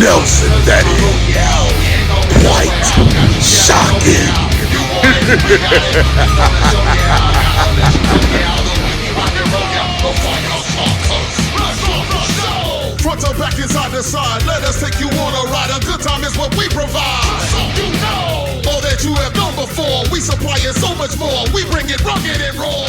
Nelson, that is. Quite shocking. Front to back, inside the side. Let us take you on a ride. A good time is what we provide. So you know all that you have done before. We supply it so much more. We bring it rugged and raw.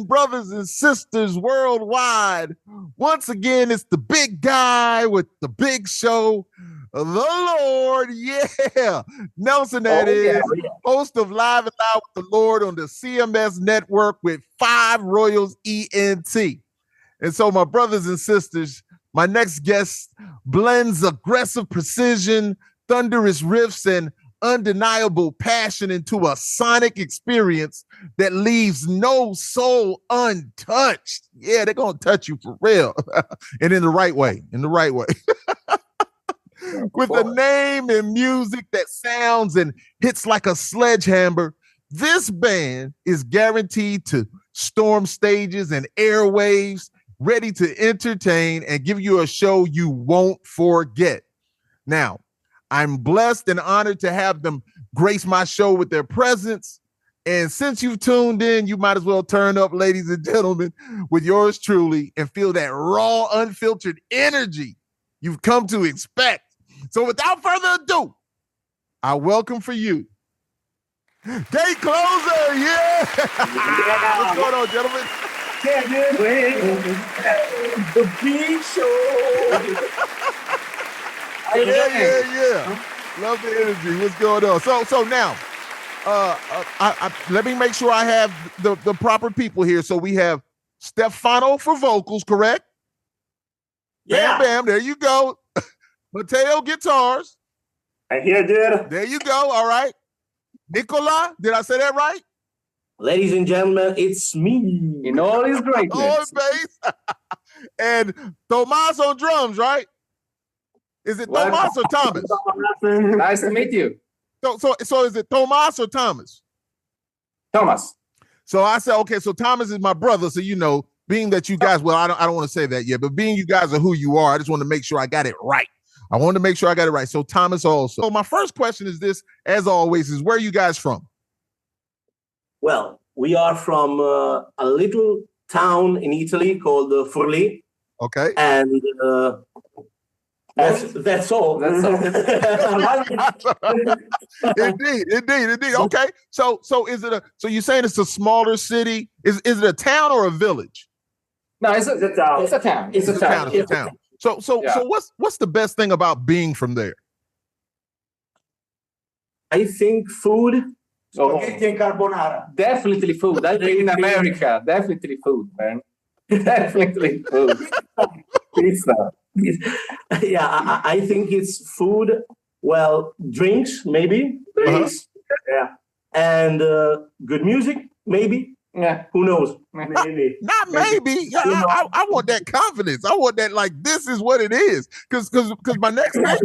Brothers and sisters worldwide, once again, it's the big guy with the big show, the Lord, Nelson, that is, host of Live and Loud with the Lord on the CMS Network with 5 Royals ENT. And so, my brothers and sisters, my next guest blends aggressive precision, thunderous riffs, and undeniable passion into a sonic experience that leaves no soul untouched. Yeah, they're gonna touch you for real. And in the right way. With a name and music that sounds and hits like a sledgehammer, this band is guaranteed to storm stages and airwaves, ready to entertain and give you a show you won't forget. Now, I'm blessed and honored to have them grace my show with their presence. And since you've tuned in, you might as well turn up, ladies and gentlemen, with yours truly and feel that raw, unfiltered energy you've come to expect. So without further ado, I welcome for you, Gatecloser. Yeah. What's going on, gentlemen? The big show. Yeah. Love the energy. What's going on? So now, let me make sure I have the proper people here. So we have Stefano for vocals, correct? Yeah. Bam. There you go. Mateo guitars. I hear, dude. There you go. All right. Nicola, did I say that right? Ladies and gentlemen, it's me in all his greatness. Oh, bass. And Tomas on drums, right? Is it Tomas or Thomas? Nice to meet you. So is it Tomas or Thomas? Thomas. So I said, okay, so Thomas is my brother. So, you know, being that you guys, well, I don't want to say that yet, but being you guys are who you are, I just want to make sure I got it right. So Thomas also. So my first question is this, as always, is where are you guys from? Well, we are from a little town in Italy called Forlì. Okay. And that's all. Indeed. Okay. So is it so you're saying it's a smaller city? Is it a town or a village? No, it's a town. It's a town. It's a town. So what's the best thing about being from there? I think food. Spaghetti and carbonara. Definitely food. I live in America. Definitely food, man. Definitely food. Pizza. Yeah, I think it's food. Well, drinks, maybe. Drinks. Yeah. And good music, maybe. Yeah. Who knows? Maybe. Not maybe. Yeah, I want that confidence. I want that, like, this is what it is. Because my next thing. I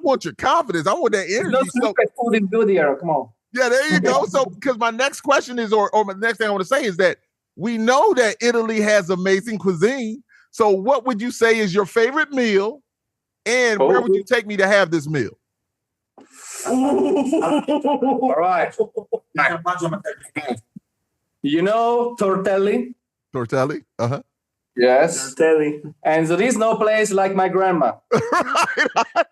want your confidence. I want that energy. No secret food is good here. Come on. Yeah, there you go. So, because my next question is, or my next thing I want to say is that we know that Italy has amazing cuisine. So what would you say is your favorite meal? And where would you take me to have this meal? All right. You know Tortelli? Tortelli? Uh-huh. Yes. Terry. And there is no place like my grandma. Right.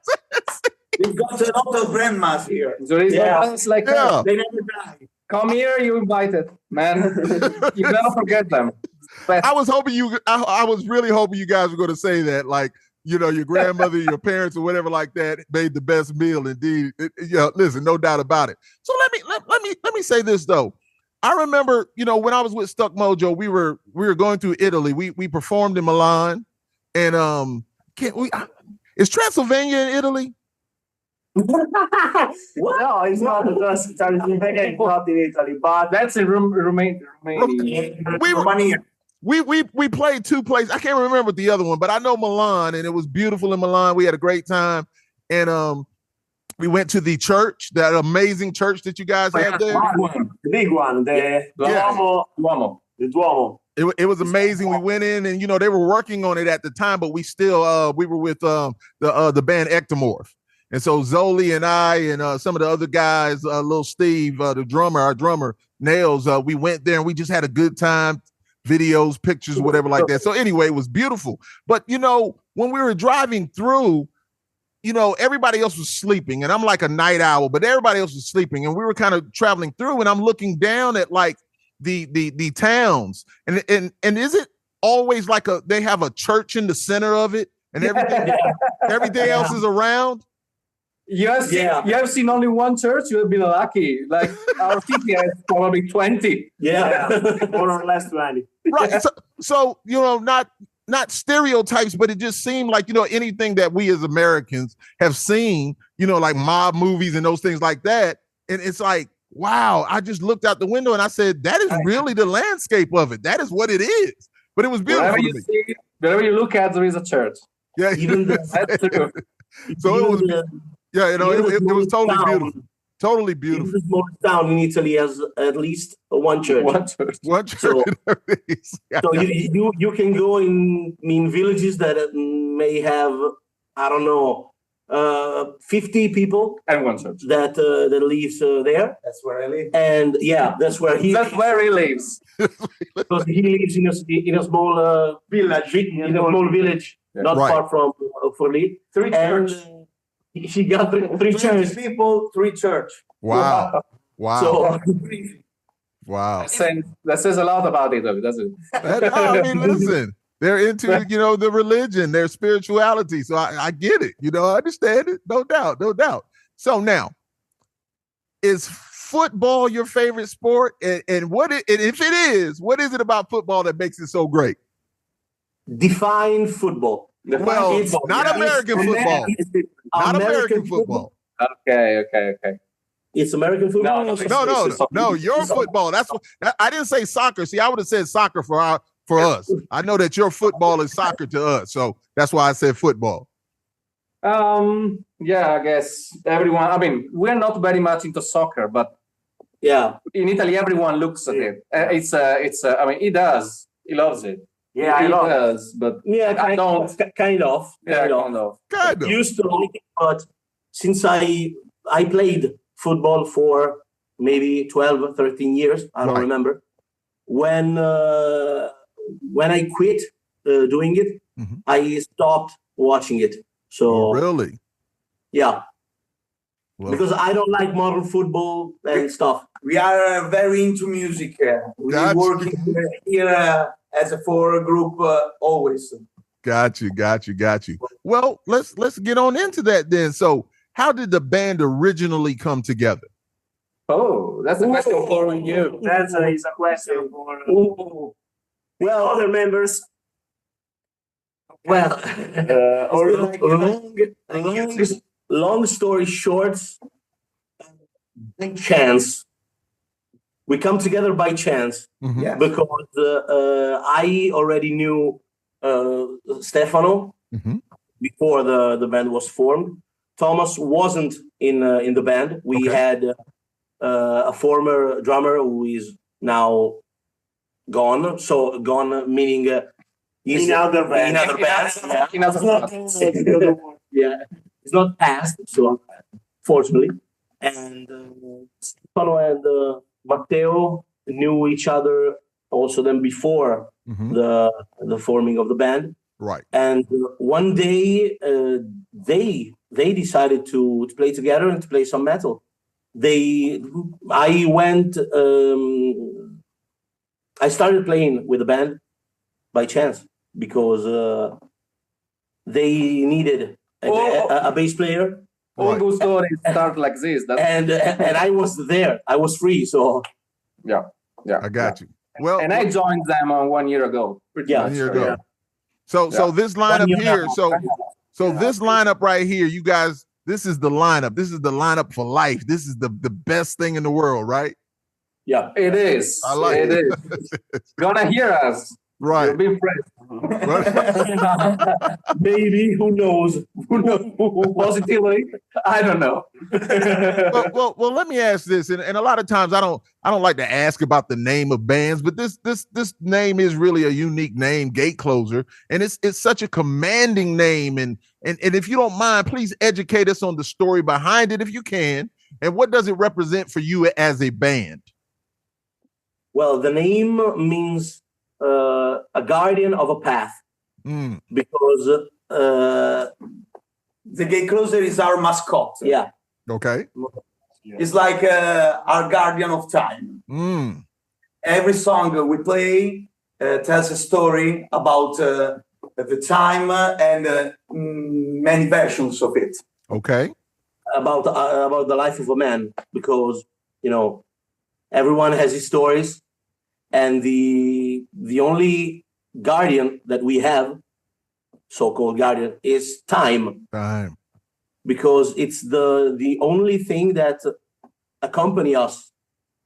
We've got a lot of grandmas here. There is no place like Yeah. her. They never die. Come here, you invited, man. You never forget them. But I was hoping I was really hoping you guys were going to say that, like, you know, your grandmother, your parents, or whatever like that made the best meal. Indeed, listen, no doubt about it. So let me say this though. I remember, you know, when I was with Stuck Mojo, we were going through Italy. We performed in Milan, and is Transylvania in Italy? No, it's not because Transylvania is not in Italy, but that's in Romania. Romania. We played two places. I can't remember the other one, but I know Milan, and it was beautiful in Milan. We had a great time, and we went to the church, that amazing church that you guys have there. the big one, the Duomo. the Duomo. It was amazing. We went in, and you know they were working on it at the time, but we still we were with the band Ectomorph, and so Zoli and I and some of the other guys, little Steve, our drummer Nails, we went there and we just had a good time. Videos, pictures, whatever like that. So anyway, it was beautiful. But you know, when we were driving through, you know, everybody else was sleeping, and I'm like a night owl, but everybody else was sleeping, and we were kind of traveling through, and I'm looking down at like the towns, and is it always like they have a church in the center of it, and everything else is around? You have seen only one church. You have been lucky. Like our city has probably 20. Yeah, more or less 20. Right. So you know, not stereotypes, but it just seemed like, you know, anything that we as Americans have seen, you know, like mob movies and those things like that. And it's like, wow, I just looked out the window and I said, that is really the landscape of it. That is what it is. But it was beautiful. Wherever you look at, there is a church. Yeah. That's true. So it was, yeah, you know, it was totally beautiful. Totally beautiful. The smallest town in Italy has at least one church. One church. So you can go in villages that may have, I don't know, 50 people and one church that lives there. That's where I live. And yeah, that's where he lives. Because he lives in a small village, not far from Forlì. 3 churches. She got three churches. People, 3 church. Wow. Wow. So, wow. That says a lot about it, doesn't it? I mean, listen, they're into, you know, the religion, their spirituality. So I get it. You know, I understand it. No doubt. No doubt. So now, is football your favorite sport? And if it is, what is it about football that makes it so great? Define football. Well, not American football. Not American football. Okay. It's American football. No. Your football. That's what I didn't say soccer. See, I would have said soccer for us. I know that your football is soccer to us, so that's why I said football. Yeah, I guess everyone. I mean, we're not very much into soccer, but yeah, in Italy, everyone looks at it. It's. I mean, he does. He loves it. Yeah, he does, but yeah, I don't. Kind of. Used to like it, but since I played football for maybe 12, 13 years, I don't remember. When I quit doing it, I stopped watching it. So really, yeah, well, because I don't like modern football and stuff. We are very into music. We're working here as a 4 group always. Got you. Well, let's get on into that then. So, how did the band originally come together? Oh, that's a question for you. That's a question for well, other members. Well, long story short, chance. We come together by chance because I already knew Stefano before the band was formed. Thomas wasn't in the band. We had a former drummer who is now gone. So gone meaning in other bands. Yeah, it's not past. So fortunately, and Stefano and Matteo knew each other also then before the forming of the band. Right. And one day they decided to play together and to play some metal. I started playing with the band by chance because they needed a bass player. All good stories start like this. And I was there. I was free, so yeah. I got you. Well, and I joined them 1 year ago. 1 year ago. Yeah. So this lineup here, so this lineup right here, you guys, this is the lineup. This is the lineup for life. This is the best thing in the world, right? Yeah, it is. I like it. Is. Gonna hear us. Right. You'll be impressed. Maybe, who knows? Positively, I don't know. well, let me ask this, and a lot of times I don't like to ask about the name of bands, but this name is really a unique name, Gatecloser, and it's such a commanding name, and if you don't mind, please educate us on the story behind it if you can, and what does it represent for you as a band? Well, the name means a guardian of a path, because the Gatecloser is our mascot. Yeah. Okay. It's like our guardian of time. Every song we play tells a story about the time and many versions of it. Okay. About the life of a man, because everyone has his stories. And the only guardian that we have, so-called guardian, is time. Time. Because it's the only thing that accompany us.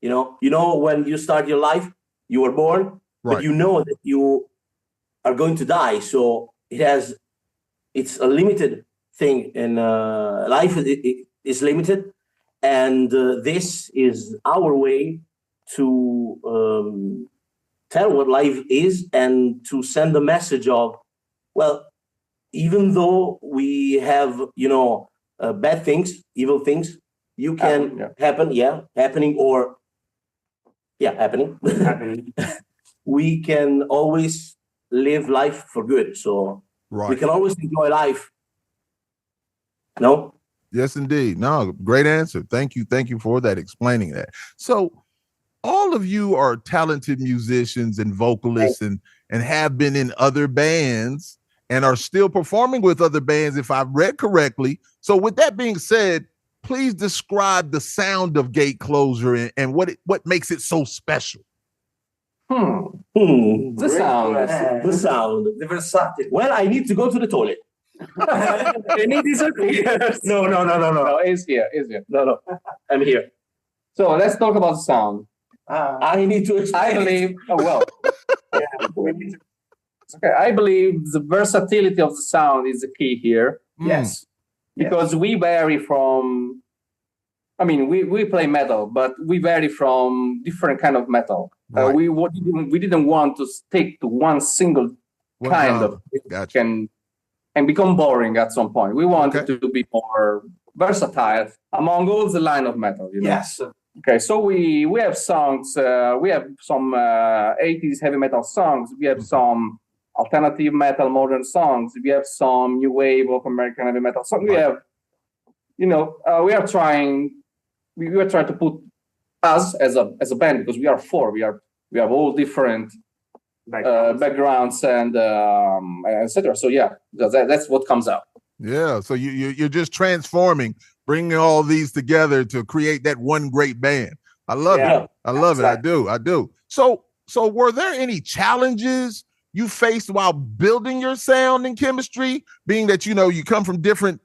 When you start your life, you were born, right. But you know that you are going to die. So it's a limited thing, and life is limited. And this is our way to tell what life is and to send the message of, well, even though we have, bad things, evil things, you can happening. We can always live life for good. So we can always enjoy life. No? Yes, indeed. No, great answer. Thank you. Thank you for that, explaining that. So all of you are talented musicians and vocalists and have been in other bands and are still performing with other bands, if I've read correctly. So with that being said, please describe the sound of Gatecloser and what makes it so special. The sound. The versatility. Well, I need to go to the toilet. And it disappears. No. It's here. No. I'm here. So let's talk about sound. I need to explain. I believe, I believe the versatility of the sound is the key here. Yes. Because we vary from, we play metal, but we vary from different kind of metal. Right. We didn't want to stick to one single kind of gotcha. and become boring at some point. We wanted to be more versatile among all the line of metal. Yes. Okay, so we have songs. We have some 80s heavy metal songs. We have some alternative metal, modern songs. We have some new wave of American heavy metal songs. We have, we are trying to put us as a band, because we are four. We have all different backgrounds and etc. So that's what comes out. Yeah. So you're just transforming, bringing all these together to create that one great band. I love it. I love it. I do. So were there any challenges you faced while building your sound and chemistry, being that, you come from different,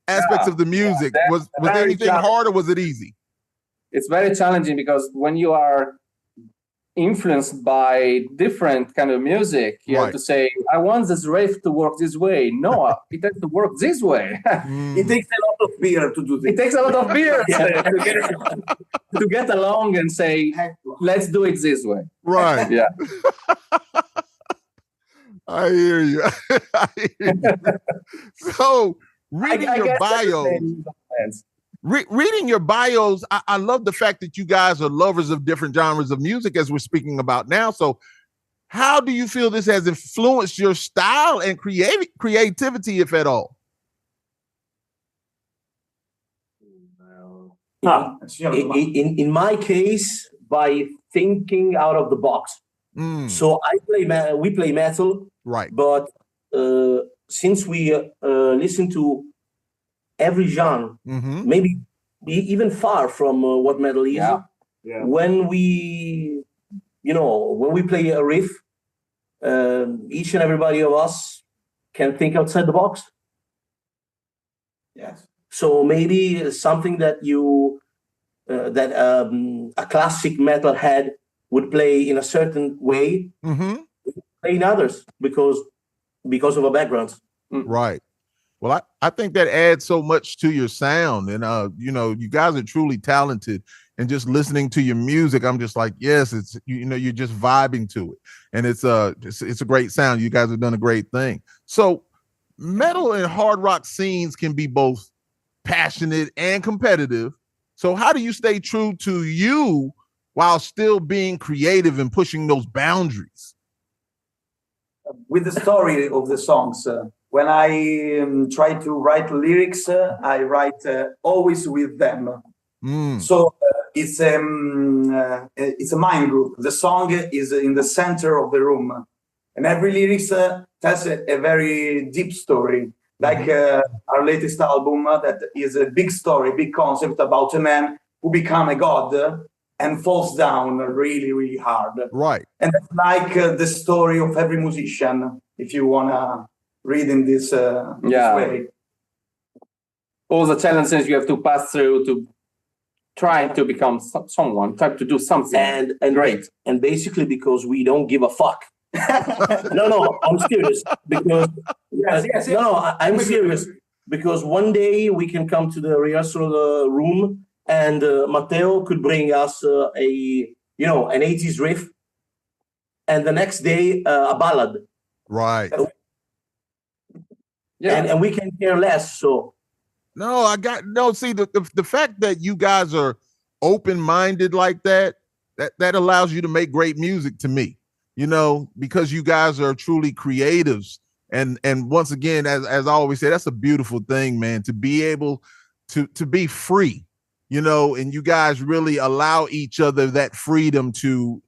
aspects of the music? Was there anything hard or was it easy? It's very challenging because when you are influenced by different kind of music, you have to say, I want this riff to work this way. No, it has to work this way. It takes a lot of beer to do this. It takes a lot of beer to get along and say, let's do it this way. Right. Yeah. I hear you. So reading your bio. Reading your bios, I love the fact that you guys are lovers of different genres of music, as we're speaking about now. So how do you feel this has influenced your style and creativity, if at all? In my case, by thinking out of the box. So we play metal, right? But since we listen to every genre, maybe even far from what metal is, when we play a riff, each and everybody of us can think outside the box. Yes. So maybe something that a classic metalhead would play in a certain way, play in others because of our backgrounds. Right. Well, I think that adds so much to your sound, and you guys are truly talented. And just listening to your music, I'm just like, yes, it's you're just vibing to it, and it's a great sound. You guys have done a great thing. So, metal and hard rock scenes can be both passionate and competitive. So, how do you stay true to you while still being creative and pushing those boundaries? With the story of the songs, when I try to write lyrics, I write always with them. So it's a mind group. The song is in the center of the room, and every lyrics tells a very deep story. Like our latest album, that is a big story, big concept about a man who become a god and falls down really, really hard. Right. And that's like the story of every musician, if you want to read in this way. All the challenges you have to pass through to try to become someone, try to do something and great. And basically because we don't give a fuck. No, I'm serious. Because I'm serious. Because one day we can come to the rehearsal room and Matteo could bring us an 80s riff, and the next day a ballad. Right. And we can care less. So see the fact that you guys are open-minded like that allows you to make great music to me, because you guys are truly creatives. And once again, as I always say, that's a beautiful thing, man, to be able to be free, and you guys really allow each other that freedom to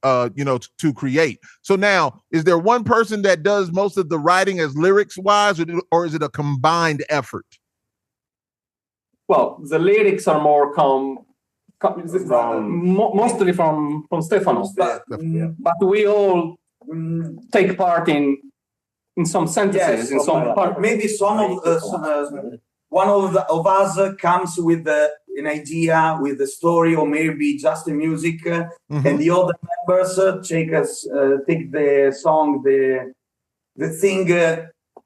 create. So now, is there one person that does most of the writing as lyrics wise, or is it a combined effort? Well, the lyrics are more mostly from Stefano, but we all take part in some sentences, in some part. Maybe one of us comes with an idea, with the story, or maybe just the music, and the other members take the song, the thing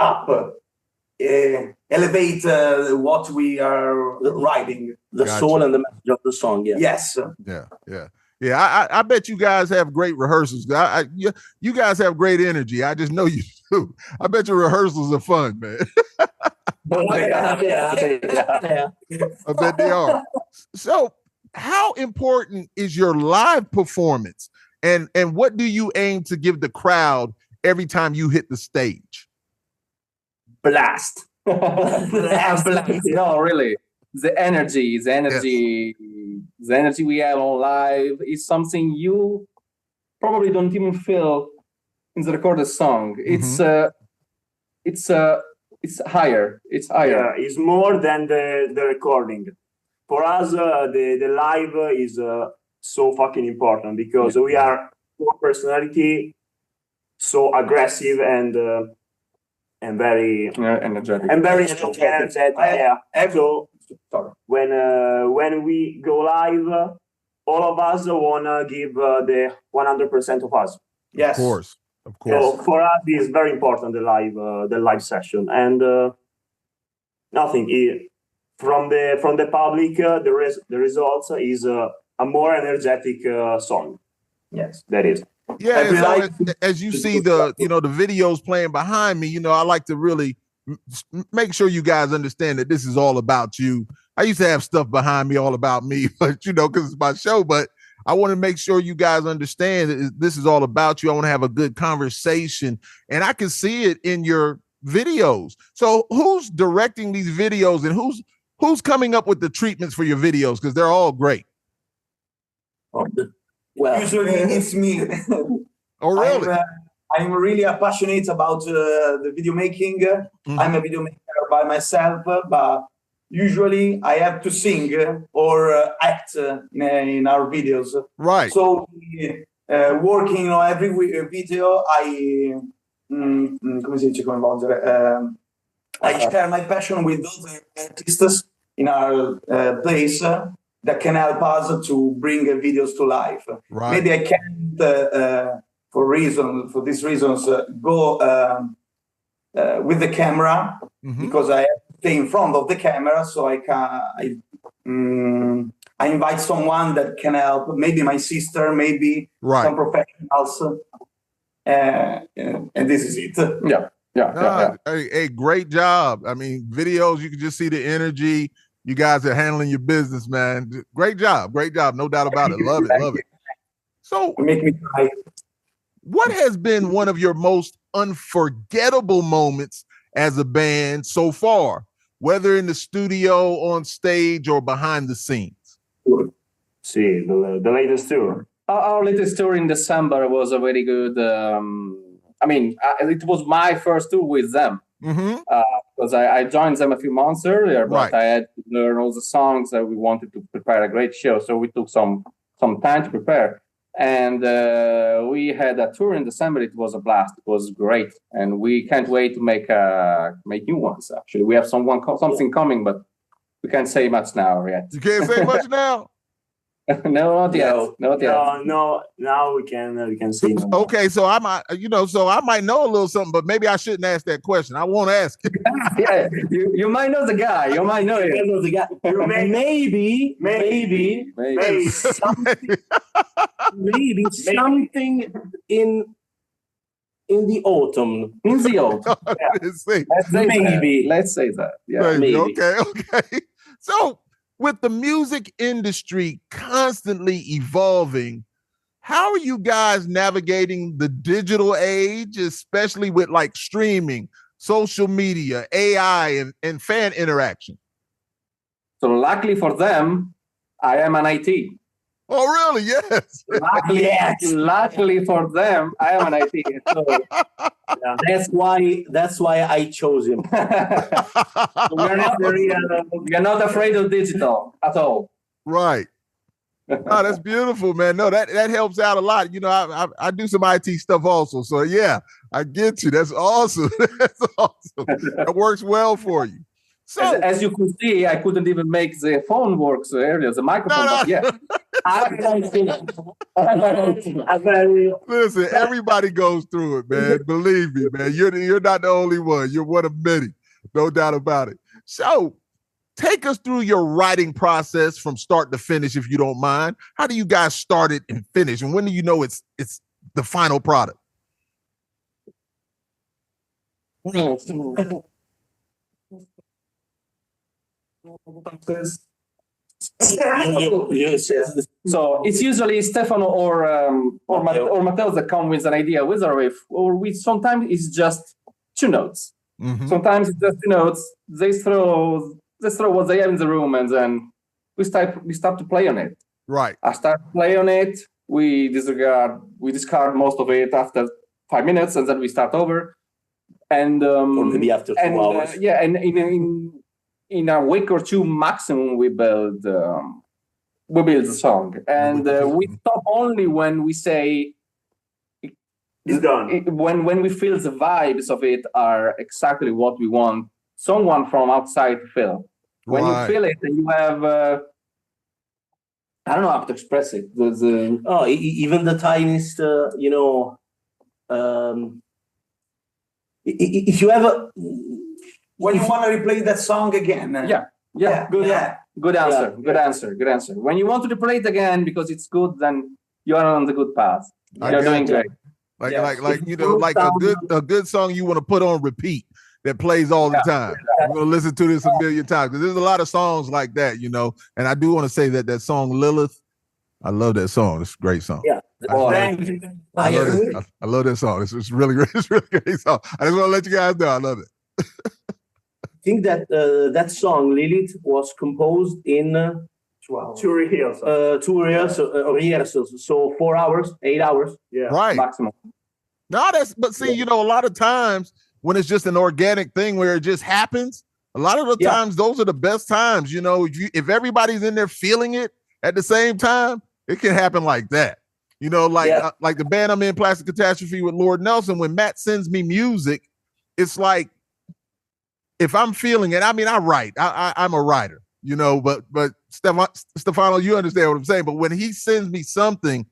up. Elevate what we are writing, the soul and the message of the song. Yes. Yeah. I bet you guys have great rehearsals. You guys have great energy. I just know you do. I bet your rehearsals are fun, man. Yeah. I bet they are. So, how important is your live performance, and what do you aim to give the crowd every time you hit the stage? Blast. No, really. The energy we have on live is something you probably don't even feel in the recorded song. It's higher. It's higher. Yeah, it's more than the recording. For us, the live is so fucking important because we are more personality, so aggressive and very energetic. And very energetic. So when we go live, all of us wanna give the 100% of us. Yes, of course. So for us, it's very important the live session, and nothing from the public. The results is a more energetic song. Yes, that is. Yeah, so as you see the videos playing behind me, I like to really make sure you guys understand that this is all about you. I used to have stuff behind me all about me, but because it's my show. But I want to make sure you guys understand that this is all about you. I want to have a good conversation, and I can see it in your videos. So who's directing these videos, and who's coming up with the treatments for your videos? Because they're all great. Well, usually it's me. Oh, really? I'm really passionate about the video making. I'm a video maker by myself, but usually I have to sing or act in our videos. Right. So working on every video, come si dice coinvolgere? I share my passion with other artists in our place that can help us to bring videos to life. Right. Maybe I can't, for these reasons, go with the camera because I have to stay in front of the camera. So I invite someone that can help. Maybe my sister, maybe some professionals, and this is it. Yeah. Hey, great job. I mean, videos, you can just see the energy. You guys are handling your business, man. Great job. No doubt about it. Love it. So make me cry. What has been one of your most unforgettable moments as a band so far, whether in the studio, on stage, or behind the scenes? See, the latest tour. Our latest tour in December was a very good. It was my first tour with them because I joined them a few months earlier, but I had to learn all the songs that we wanted to prepare a great show. So we took some time to prepare. And we had a tour in December. It was a blast. It was great, and we can't wait to make new ones. Actually, we have something coming, but we can't say much now yet. You can't say much now. No, not yet. No. Now we can see. Okay, so I might know a little something, but maybe I shouldn't ask that question. I won't ask it. Yeah, you might know the guy. You might know him. Maybe something in the autumn. In the autumn. Let's say that. Yeah, maybe. Okay. So, with the music industry constantly evolving, how are you guys navigating the digital age, especially with like streaming, social media, AI, and fan interaction? So luckily for them, I am an IT. Oh, really? Yes. Luckily for them, I am an IT. So, that's why I chose him. We're not afraid of digital at all. Right. Oh, that's beautiful, man. No, that helps out a lot. I do some IT stuff also. So yeah, I get you. That's awesome. That's awesome. That works well for you. So as you could see, I couldn't even make the phone work earlier, the microphone, but yeah. Listen, everybody goes through it, man. Believe me, man. You're not the only one. You're one of many. No doubt about it. So take us through your writing process from start to finish, if you don't mind. How do you guys start it and finish? And when do you know it's the final product? Yes. So it's usually Stefano or Matteo that come with an idea with a riff, or sometimes it's just two notes. Sometimes it's just two notes. They throw what they have in the room, and then we start to play on it. Right. I start to play on it. We discard most of it after 5 minutes, and then we start over. And or maybe after 2 hours. And in a week or two maximum, we build the song, and we stop only when we say it's done. When we feel the vibes of it are exactly what we want someone from outside to feel. When you feel it, and you have I don't know how to express it. Even the tiniest, if you have when you want to replay that song again. Good answer. When you want to replay it again because it's good, then you are on the good path. You're doing great. Like a good song you want to put on repeat. that plays all the time. We're gonna listen to this a million times because there's a lot of songs like that, you know. And I do want to say that song Lilith, I love that song. It's a great song. Yeah. I love that song. It's really great. It's a really great song. I just want to let you guys know I love it. I think that that song Lilith was composed in 2 rehearsals. So 4 hours, 8 hours. Yeah. Right. Maximum. No, but see, you know, a lot of times when it's just an organic thing where it just happens, a lot of the times those are the best times. You know, if everybody's in there feeling it at the same time, it can happen like that. You know, like the band I'm in, Plastic Catastrophe with Lord Nelson, when Matt sends me music, it's like, if I'm feeling it, I mean, I write. I'm a writer, you know, but Stefano, you understand what I'm saying. But when he sends me something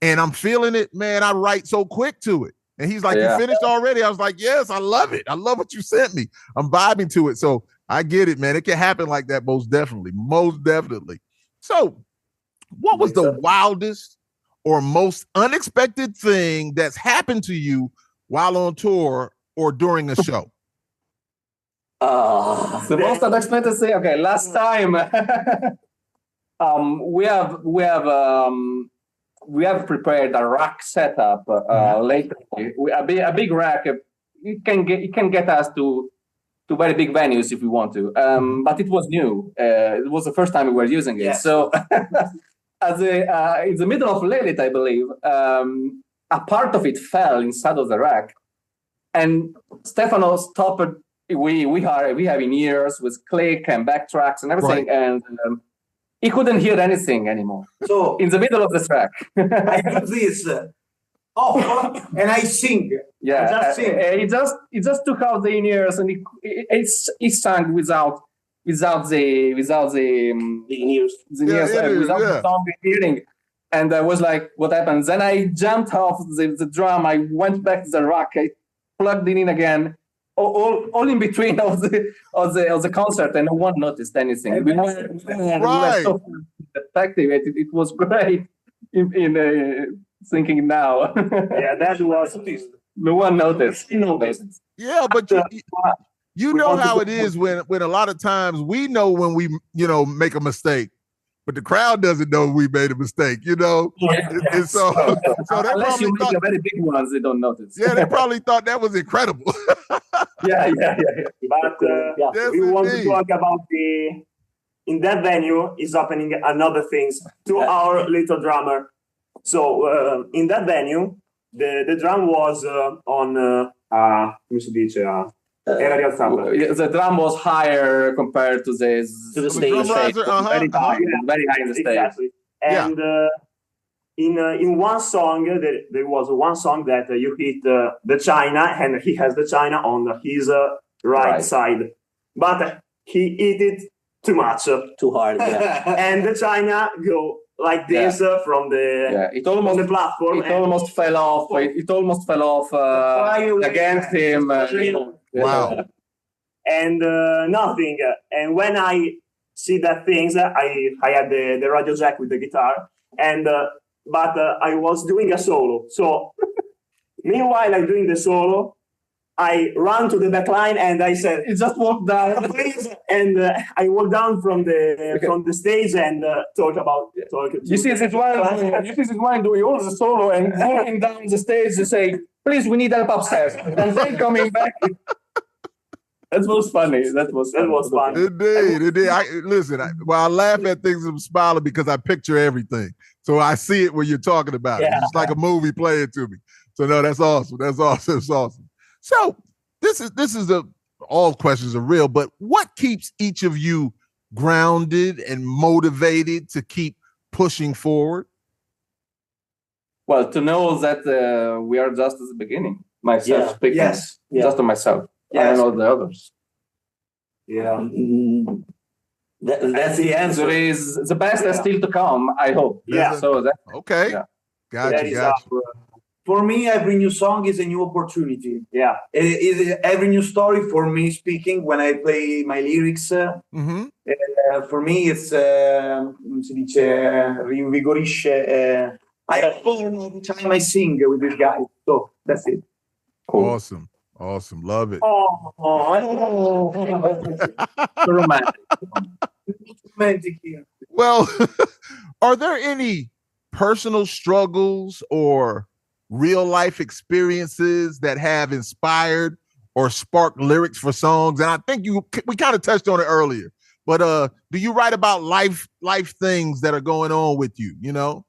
and I'm feeling it, man, I write so quick to it. And he's like, you finished already? I was like, yes, I love it. I love what you sent me. I'm vibing to it. So I get it, man. It can happen like that, most definitely. Most definitely. So what was the wildest or most unexpected thing that's happened to you while on tour or during a show? The most unexpected thing. Okay, last time we have prepared a rack setup lately. A big rack. It can get us to very big venues if we want to. But it was new. It was the first time we were using it. Yes. So in the middle of Lilith, I believe, a part of it fell inside of the rack, and Stefano stopped. We have in-ears with click and backtracks and everything, and he couldn't hear anything anymore. So in the middle of the track, I do this. And I sing. Yeah, I just sing. He just took out the in-ears and he sang without the in-ears, without the song hearing. And I was like, what happened? Then I jumped off the drum. I went back to the rack. I plugged it in again. All in between of the concert, and no one noticed anything. We were so effective. It was great. In thinking now, that was no one noticed. Yeah, but you know how it is when a lot of times we know when we make a mistake, but the crowd doesn't know we made a mistake, you know? And so they unless you make thought, the very big ones, they don't notice. Yeah, they probably thought that was incredible. Yeah. But we want to talk about in that venue is happening another things to our little drummer. So in that venue, the drum was on, come si dice? Era rialzata. The drum was higher compared to the stage. Very high in the stage. Exactly. And in one song, there was one song that you hit the China, and he has the China on his right side. But he hit it too much. Too hard, and the China go like this from the the platform. It almost fell off. It almost fell off against him. Wow. And nothing. And when I see that things, I had the radio jack with the guitar, and but I was doing a solo. So meanwhile, I'm doing the solo. I ran to the back line and I said, just walk down. Please. And I walked down from the stage and talk. You see this one doing all the solo and walking down the stage to say, please, we need help upstairs. And then coming back. That was funny. That was fun. Indeed. I laugh at things and I'm smiling because I picture everything. So I see it when you're talking about it. It's like a movie playing to me. So no, that's awesome. That's awesome. So this is all questions are real, but what keeps each of you grounded and motivated to keep pushing forward? Well, to know that we are just at the beginning. Myself speaking. Yes. Just to myself. Yes. I don't know the others. Yeah. That's the answer. The best is still to come, I hope. Yeah. So okay. Yeah. Gotcha. For me, every new song is a new opportunity. Yeah. Every new story for me speaking when I play my lyrics. For me, it's come si dice, rinvigorisce. I every time I sing with this guy. So that's it. Cool. Awesome. Awesome. Love it. Romantic. Romantic here. Well, are there any personal struggles or real life experiences that have inspired or sparked lyrics for songs? And I think we kind of touched on it earlier, but do you write about life things that are going on with you, you know?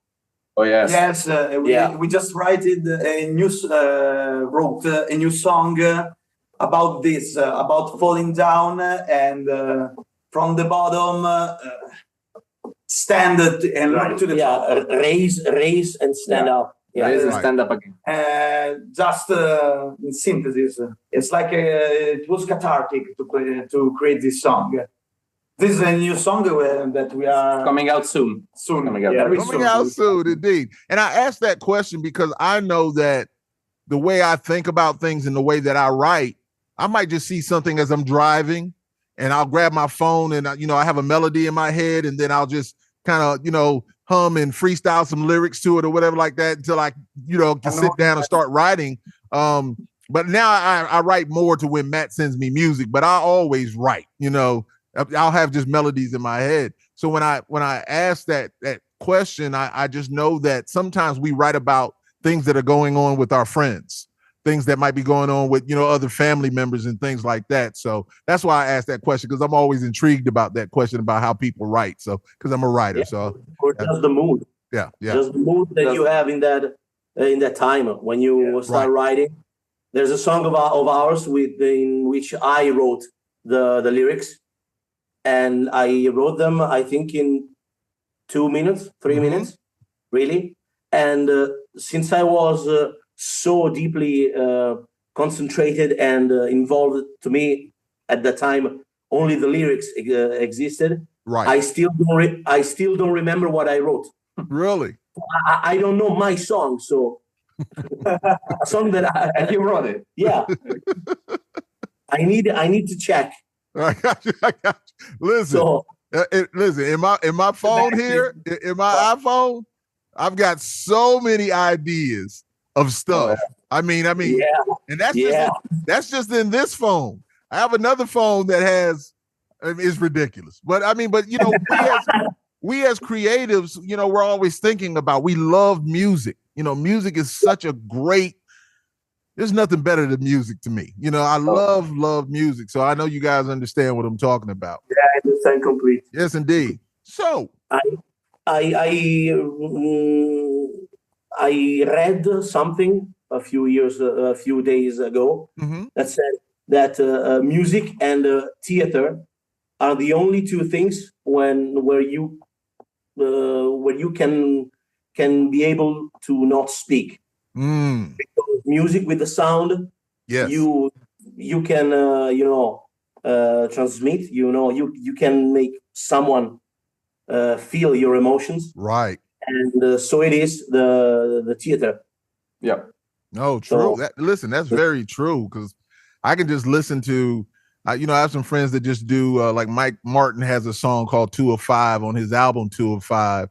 Oh yes. Yes, we just wrote a new song about this, about falling down and from the bottom stand and look to the top. Raise and stand up. Yeah, raise and stand up again. Just in synthesis, it's like it was cathartic to create this song. This is a new song that we are coming out soon. Coming out soon, indeed. And I asked that question because I know that the way I think about things and the way that I write, I might just see something as I'm driving, and I'll grab my phone and I have a melody in my head, and then I'll just kind of hum and freestyle some lyrics to it or whatever like that until I can sit down and start writing. But now I write more to when Matt sends me music, but I always write. I'll have just melodies in my head. So when I ask that question, I just know that sometimes we write about things that are going on with our friends, things that might be going on with, other family members and things like that. So that's why I asked that question, because I'm always intrigued about that question about how people write. So, because I'm a writer. So, or just the mood. Yeah. Just the mood that you have in that time when you start writing. There's a song of ours in which I wrote the lyrics. And I wrote them, I think, in 2 minutes, 3 minutes, really. And since I was so deeply concentrated and involved, to me, at that time, only the lyrics existed. Right. I still don't remember what I wrote. Really? I don't know my song, so a song that and you wrote it. Yeah. I need to check. I got you. Listen, listen. In my phone here, in my iPhone, I've got so many ideas of stuff. I mean, and that's just in this phone. I have another phone that has, it's ridiculous. But we as creatives, we're always thinking about. We love music. Music is such a great. There's nothing better than music to me. I love music. So I know you guys understand what I'm talking about. Yeah, I understand completely. Yes, indeed. So I read something a few days ago that said that music and theater are the only two things where you can be able to not speak. Because music with the sound, yes, you can transmit. You can make someone feel your emotions, right? And so it is the theater. Yeah. No, true. Listen, that's very true, because I can just listen to. I have some friends that just do like Mike Martin has a song called 2 of 5 on his album 2 of 5,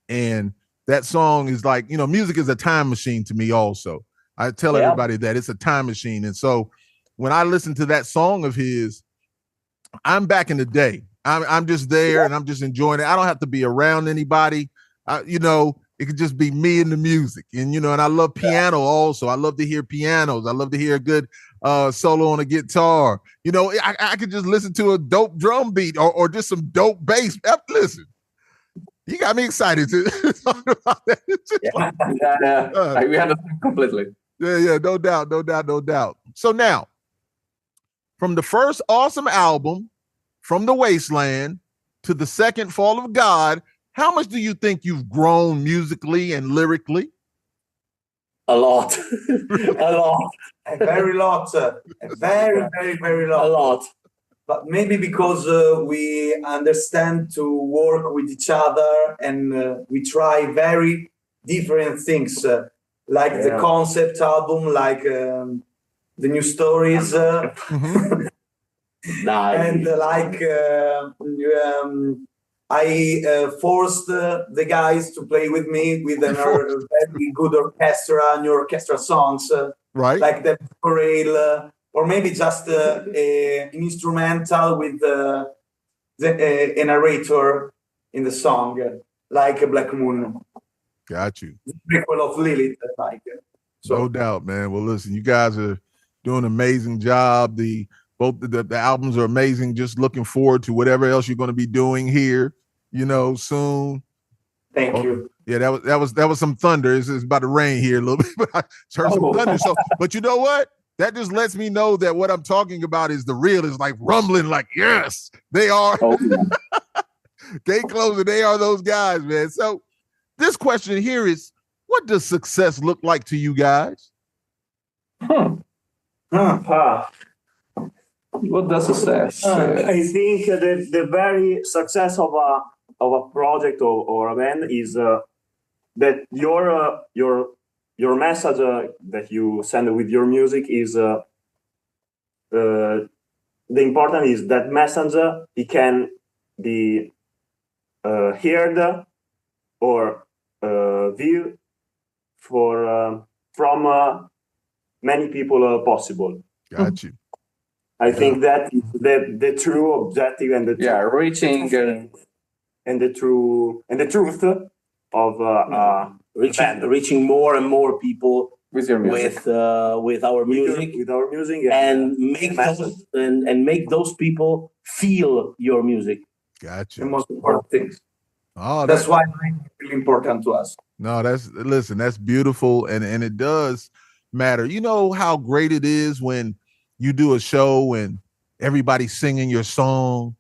and that song is like, music is a time machine to me also. I tell everybody that it's a time machine. And so when I listen to that song of his, I'm back in the day. I'm just there and I'm just enjoying it. I don't have to be around anybody. It could just be me and the music. And, and I love piano also. I love to hear pianos. I love to hear a good solo on a guitar. I could just listen to a dope drum beat or just some dope bass. Listen. You got me excited to talk about that. We understand completely. Yeah, no doubt. So now, from the first awesome album, From the Wasteland, to the second, Fall of God, how much do you think you've grown musically and lyrically? A lot. A lot. A very lot. A very, very, very lot. A lot. But maybe because we understand to work with each other and we try very different things, like the concept album, like the new stories, Nice. and like I forced the guys to play with me with a very good orchestra, new orchestra songs, right? like the chorale, or maybe just an instrumental with a narrator in the song, like a Black Moon. Got you. The prequel of Lilith, like. So. No doubt, man. Well, listen, you guys are doing an amazing job. Both the albums are amazing. Just looking forward to whatever else you're going to be doing here, soon. Thank you. Yeah, that was some thunder. It's about to rain here a little bit, but I heard some thunder. So, but you know what? That just lets me know that what I'm talking about is the real. Is like rumbling, like yes, they are. Gatecloser, they are those guys, man. So, this question here is: what does success look like to you guys? What does success? I think the very success of a project or a band is that your message that you send with your music is the important is that message it can be heard or viewed from many people possible. Got you. I think that is the true objective and the reaching and the truth of reaching more and more people with your music, with our music, and make those people feel your music. Gotcha. The most important things. Oh, that's why it's really important to us. No, that's beautiful, and it does matter. You know how great it is when you do a show and everybody's singing your song.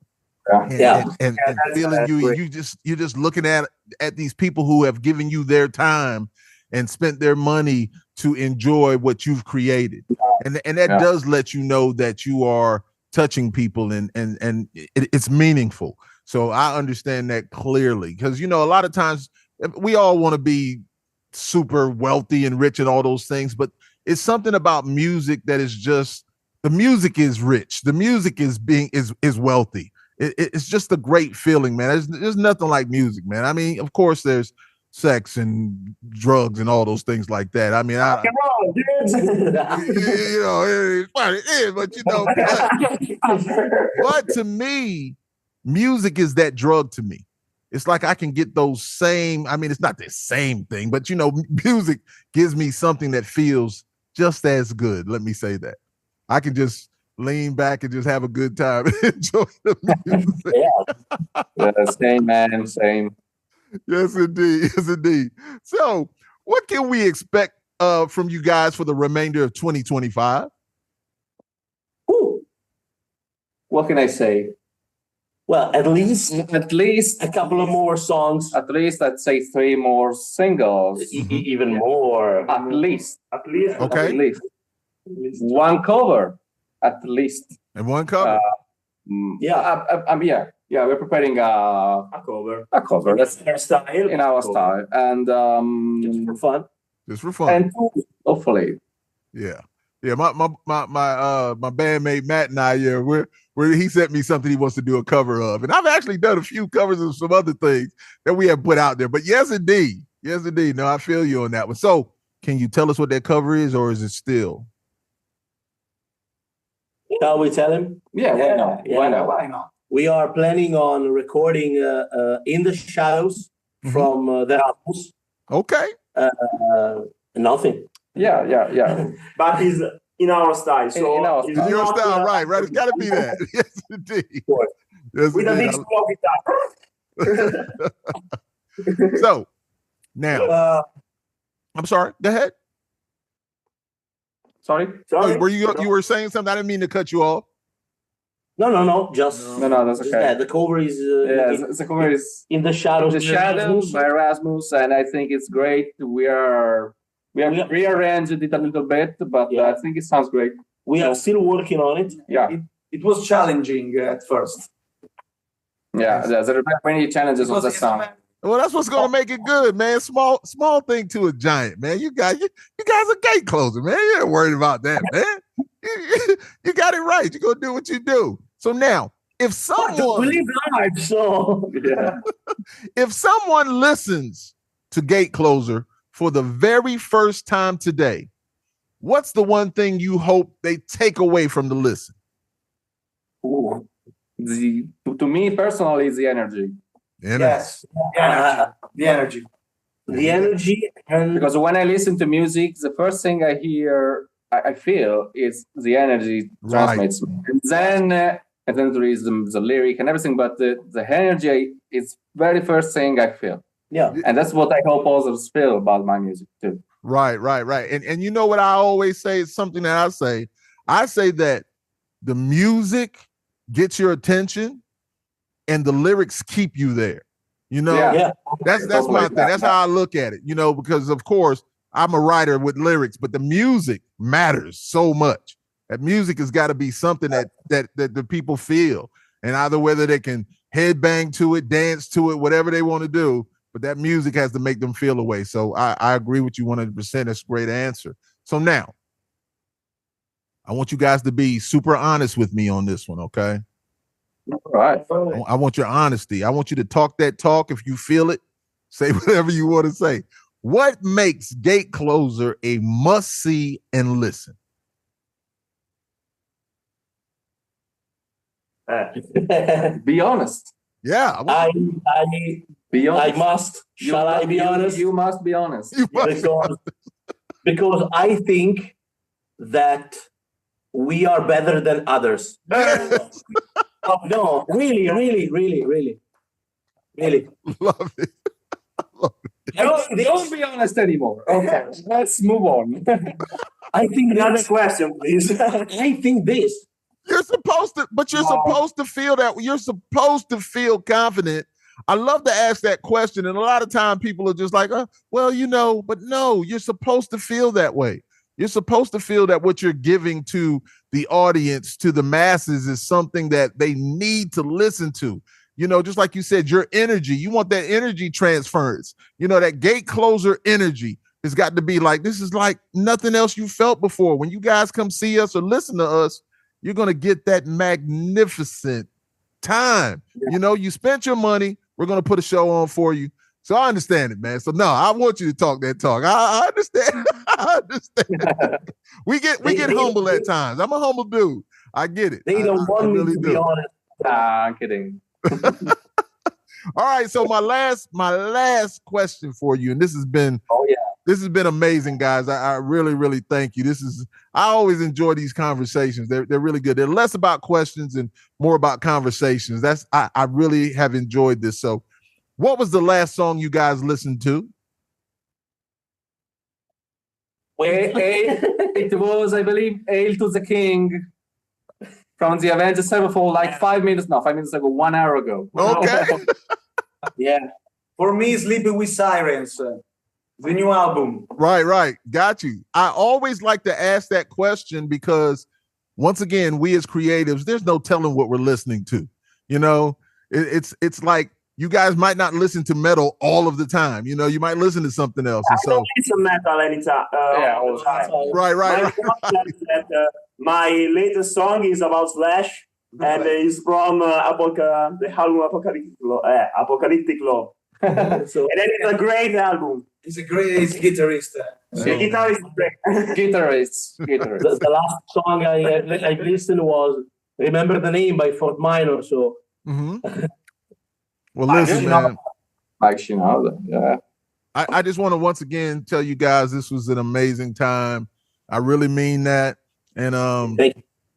And feeling you, great. you're just looking at these people who have given you their time and spent their money to enjoy what you've created, and that does let you know that you are touching people and it's meaningful. So I understand that clearly, because a lot of times we all want to be super wealthy and rich and all those things, but it's something about music that is just the music is rich. The music is wealthy. It's just a great feeling, man. There's nothing like music, man. I mean, of course, there's sex and drugs and all those things like that. I mean, it is, but to me, music is that drug to me. It's like I can get those same. I mean, it's not the same thing, but music gives me something that feels just as good. Let me say that. I can just lean back and just have a good time and enjoy the music. Same, man, same. Yes, indeed. Yes, indeed. So, what can we expect from you guys for the remainder of 2025? What can I say? Well, at least a couple of more songs. At least I'd say 3 more singles. Even more. At least. Okay. At least. 1 cover. At least. And 1 cover. We're preparing a cover. A cover. That's our style. In our style. And just for fun. Just for fun. And 2, hopefully. Yeah. Yeah. My bandmate Matt and I, where he sent me something he wants to do a cover of. And I've actually done a few covers of some other things that we have put out there. But yes, indeed. Yes, indeed. No, I feel you on that one. So can you tell us what that cover is, or is it still? Shall we tell him? Yeah, why not? Why not? We are planning on recording In the Shadows from the house. Okay. Nothing. Yeah. But it's in our style. So in our style. In your style, right? It's got to be that. Yes, indeed. Yes, with indeed. a big slow guitar. So now, I'm sorry. Go ahead. Sorry. Oh, you were saying something? I didn't mean to cut you off. No. Just no. That's okay. Yeah, the cover is. The cover is In the Shadows. The Shadows by Rasmus, and I think it's great. We have rearranged it a little bit, but I think it sounds great. We are still working on it. Yeah. It was challenging at first. Yeah, there are many challenges with the song. Well, that's what's gonna make it good, man. Small thing to a giant, man. You guys are Gatecloser, man. You ain't worried about that, man. You got it right. You're gonna do what you do. So now, if someone if someone listens to Gatecloser for the very first time today, what's the one thing you hope they take away from the listen? Ooh. To me personally, the energy. Yes, the energy. The energy, and because when I listen to music, the first thing I hear, I feel is the energy transmits. And then there is the lyric and everything, but the energy is very first thing I feel. Yeah, and that's what I hope others feel about my music too. Right. And you know what I always say is something that I say that the music gets your attention and the lyrics keep you there. You know, that's my thing. That's how I look at it, you know, because of course I'm a writer with lyrics, but the music matters so much. That music has got to be something that the people feel, and either whether they can headbang to it, dance to it, whatever they want to do, but that music has to make them feel a way. So I agree with you 100%. That's a great answer. So now I want you guys to be super honest with me on this one, okay? All right. I want your honesty. I want you to talk that talk. If you feel it, say whatever you want to say. What makes Gatecloser a must-see and listen? Be honest. Yeah. Be honest. I must. Shall I be honest? You must be honest. Because I think that we are better than others. Yes. No, really. Love it. Don't be honest anymore. Okay, let's move on. I think another question, please. I think this. You're supposed to, but you're supposed to feel that. You're supposed to feel confident. I love to ask that question, and a lot of time people are just like, well, you know, but no, you're supposed to feel that way. You're supposed to feel that what you're giving to the audience, to the masses, is something that they need to listen to. You know, just like you said, your energy, you want that energy transference. You know, that Gatecloser energy has got to be like, this is like nothing else you felt before. When you guys come see us or listen to us, you're going to get that magnificent time. Yeah. You know, you spent your money. We're going to put a show on for you. So I understand it, man. So no, I want you to talk that talk. I understand. I understand. we get humble at times. I'm a humble dude. I get it. They don't want me to be honest. Nah, I'm kidding. All right. So my last question for you, and this has been amazing, guys. I really, really thank you. I always enjoy these conversations. They're really good. They're less about questions and more about conversations. I really have enjoyed this. So what was the last song you guys listened to? It was, I believe, Hail to the King from the Avenged Sevenfold, like 5 minutes ago, 1 hour ago. Okay. Yeah. For me, Sleeping with Sirens, the new album. Right. Got you. I always like to ask that question because, once again, we as creatives, there's no telling what we're listening to. You know, it's like, you guys might not listen to metal all of the time. You know, you might listen to something else. And I don't listen to metal anytime. All the time. Right. My latest song is about Slash, and it's from the album Apocalyptic Love. And then it's a great album. He's a great guitarist. The guitarist is great. Guitarist. The last song I listened was Remember the Name by Fort Minor. So. Mm-hmm. Well, listen, man. Yeah. I just want to once again tell you guys this was an amazing time. I really mean that. And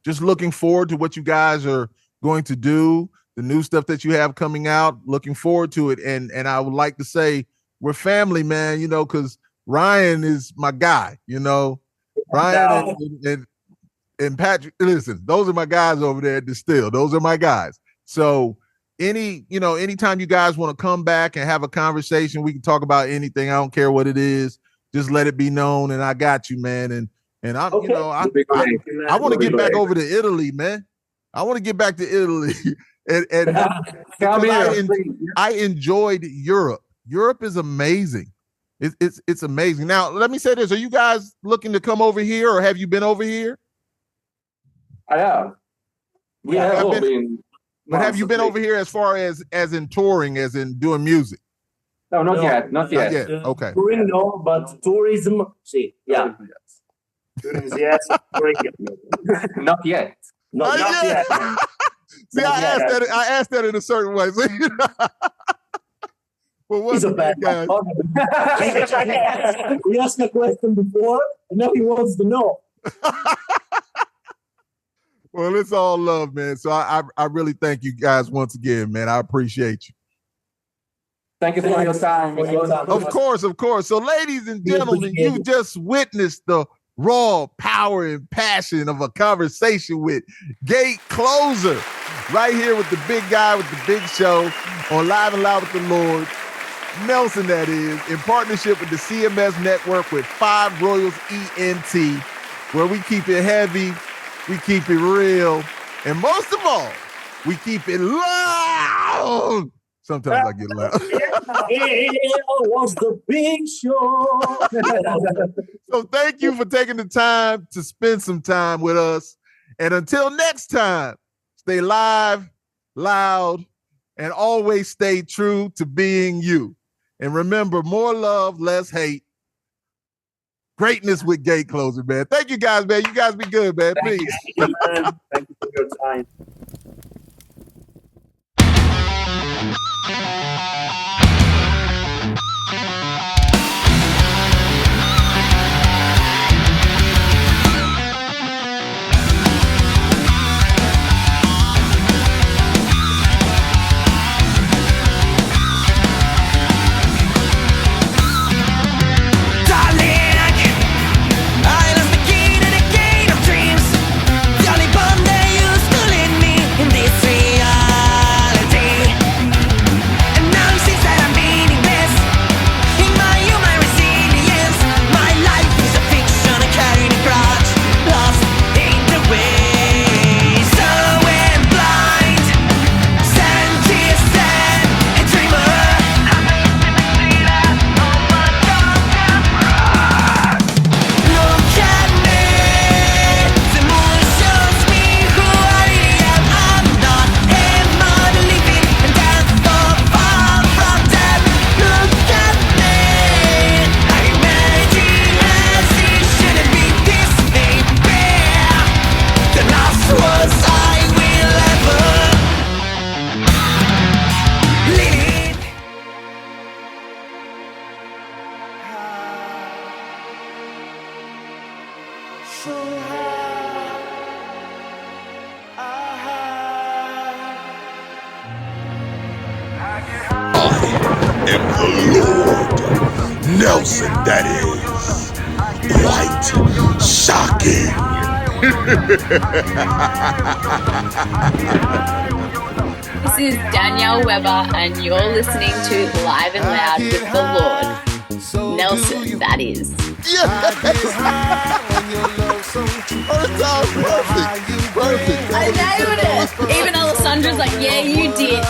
just looking forward to what you guys are going to do, the new stuff that you have coming out, looking forward to it. And I would like to say we're family, man, you know, because Ryan is my guy, you know. Ryan and Patrick, listen, those are my guys over there at Distill. Those are my guys. So anytime you guys want to come back and have a conversation, we can talk about anything. I don't care what it is. Just let it be known. And I got you, man. And I want to get back over to Italy, man. I want to get back to Italy. and I enjoyed Europe. Europe is amazing. It's amazing. Now, let me say this. Are you guys looking to come over here, or have you been over here? I have. But have you been over here as far as in touring, as in doing music? No, not yet. Okay. Touring, no, but tourism, see, yeah. Yes. Not yet. Not yet. See, I asked that in a certain way. So, well, He's a bad guy. We asked a question before, and now he wants to know. Well, it's all love, man. So I really thank you guys once again, man. I appreciate you. Thank you for your time. Of course. So, ladies and gentlemen, you just witnessed the raw power and passion of a conversation with Gatecloser right here with the big guy with the big show on Live and Loud with the Lord. Nelson, that is, in partnership with the CMS Network with 5 Royals ENT, where we keep it heavy, we keep it real, and most of all, we keep it loud. Sometimes I get loud. It was the big show. So thank you for taking the time to spend some time with us. And until next time, stay live, loud, and always stay true to being you. And remember, more love, less hate. Greatness with Gatecloser, man. Thank you guys, man. You guys be good, man. Peace. Thank you for your time. am the Lord. Nelson, that is. Quite shocking. This is Danielle Weber, and you're listening to Live and Loud with the Lord. Nelson, that is. Yes! Perfect. I nailed it. Even Alessandra's like, yeah, you did.